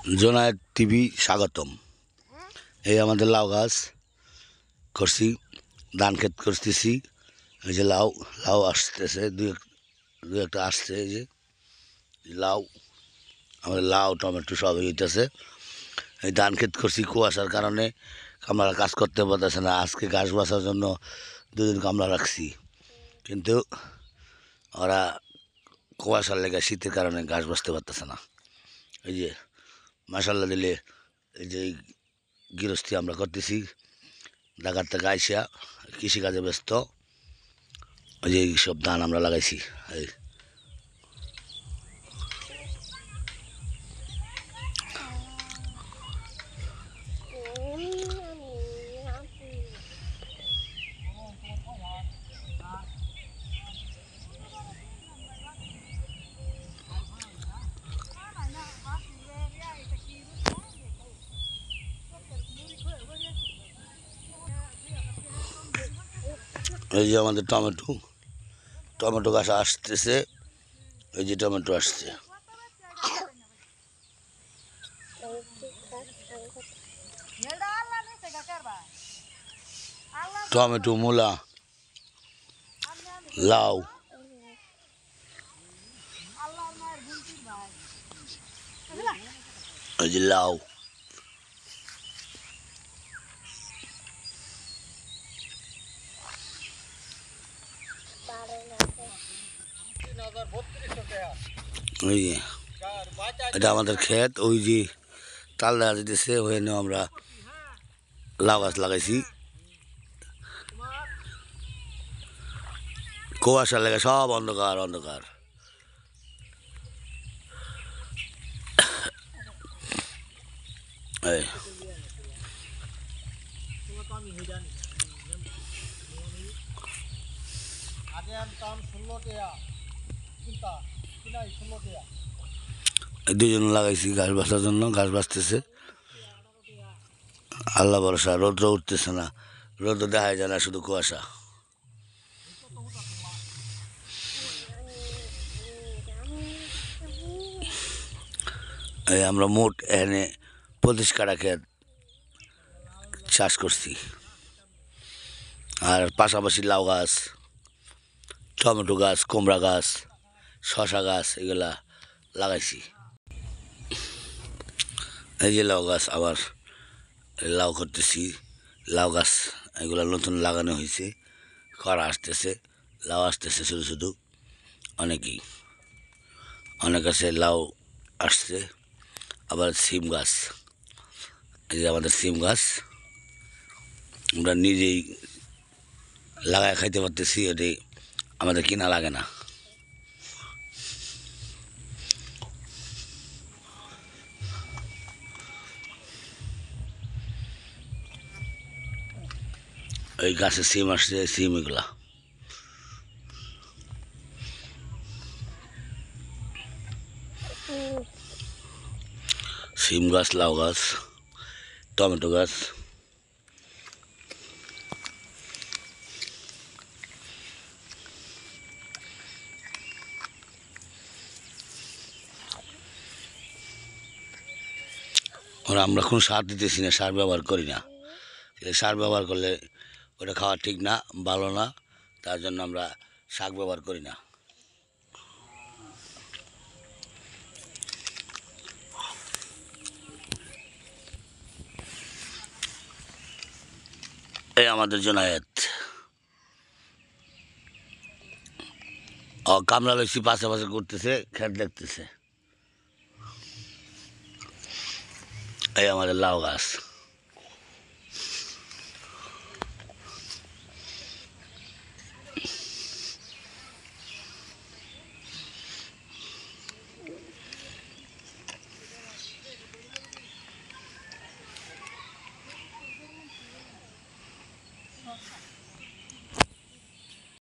Junayed TV স্বাগতম। এই আমাদের লাউ গাছ করছি, ধান ক্ষেত করতেছি। এই যে লাউ লাউ আসতেছে, দু একটা আসছে। এই যে লাউ, আমাদের লাউ টমেটো সব হইতেছে। এই ধান ক্ষেত করছি, কুয়াশার কারণে কামলা কাজ করতে পারতেছে না। আজকে ঘাস বাছার জন্য দুদিন কামলা রাখছি, কিন্তু ওরা কুয়াশার লেগে শীতের কারণে ঘাস বাছতে পারতেছে না। এই যে মাসাল্লা দিলে, এই যে গৃহস্থী আমরা করতেছি, ঢাকার থেকে আইসা কৃষিকাজে ব্যস্ত। ওই যে সব ধান আমরা লাগাইছি। এই যে আমাদের টমেটো টমেটো গাছ আসতেছে। এই যে টমেটো আসছে। টমেটো, মূলা, লাউ, এই যে লাউ, এই যে এটা আমাদের ক্ষেত। ওই যে তাল দেখা যেতেছে, ওখানে আমরা লাউ গাছ লাগাইছি। কুয়াশার লেগে সব অন্ধকার অন্ধকার। এই দুজন লাগাইছি ঘাস বাছার জন্য, ঘাস বাছতেছে। আল্লাহ ভরসা, রৌদ্র উঠতেছে না, রৌদ্র দেখা যায় না, শুধু কুয়াশা। এই আমরা মোট এখানে 25 কাঠা ক্ষেত চাষ করছি, আর পাশাপাশি লাউ গাছ, টমেটো গাছ, কুমড়া গাছ, শশা গাছ এগুলা লাগাইছি। এই যে লাউ গাছ, আবার লাউ করতেছি। লাউ গাছ এগুলা নতুন লাগানো হয়েছে, খরা আসতেছে, লাউ আসতেছে শুধু শুধু। অনেক আছে লাউ আসছে। আবার সিম গাছ, এই যে আমাদের সিম গাছ আমরা নিজেই লাগায় খাইতে পারতেছি। এটি আমাদের কিনা লাগে না। এই গাছে সিম আসছে, সিম এগুলা। সিম গাছ, লাউ গাছ, টমেটো গাছ। ওরা আমরা কোনো সার দিতেছি না, সার ব্যবহার করি না। সার ব্যবহার করলে ওটা খাওয়া ঠিক না, ভালো না। তার জন্য আমরা শাক ব্যবহার করি না। এই আমাদের জোনায়েত কামলা লইছি, পাশে পাশে করতেছে, খেত দেখতেছে। এই আমাদের লাউ গাছ।